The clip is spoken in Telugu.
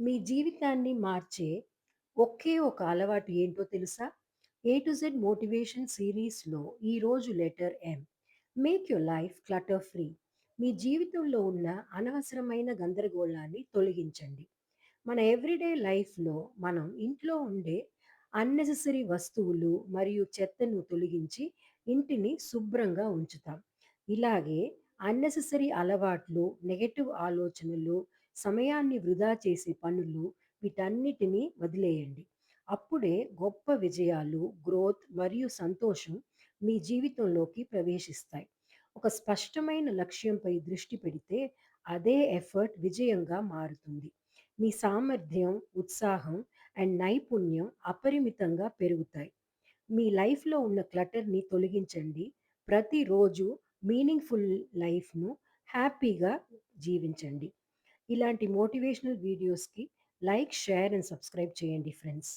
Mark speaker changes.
Speaker 1: మీ జీవితాన్ని మార్చే ఒకే ఒక అలవాటు ఏంటో తెలుసా? ఏ టు జెడ్ మోటివేషన్ సిరీస్‌లో ఈరోజు letter M. Make your life clutter free. మీ జీవితంలో ఉన్న అనవసరమైన గందరగోళాన్ని తొలగించండి. మన ఎవ్రీడే లైఫ్‌లో మనం ఇంట్లో ఉండే అన్నెసెసరీ వస్తువులు మరియు చెత్తను తొలగించి ఇంటిని శుభ్రంగా ఉంచుతాం. ఇలాగే అన్నెసెసరీ అలవాట్లు, నెగెటివ్ ఆలోచనలు, సమయాన్ని వృధా చేసే పనులు వీటన్నిటిని వదిలేయండి. అప్పుడే గొప్ప విజయాలు, గ్రోత్ మరియు సంతోషం మీ జీవితంలోకి ప్రవేశిస్తాయి. ఒక స్పష్టమైన లక్ష్యంపై దృష్టి పెడితే అదే ఎఫర్ట్ విజయంగా మారుతుంది. మీ సామర్థ్యం, ఉత్సాహం అండ్ నైపుణ్యం అపరిమితంగా పెరుగుతాయి. మీ లైఫ్‌లో ఉన్న క్లటర్‌ని తొలగించండి. ప్రతిరోజు మీనింగ్‌ఫుల్ లైఫ్‌ను హ్యాపీగా జీవించండి. ఇలాంటి మోటివేషనల్ వీడియోస్‌కి లైక్, షేర్ అండ్ సబ్స్క్రైబ్ చేయండి ఫ్రెండ్స్.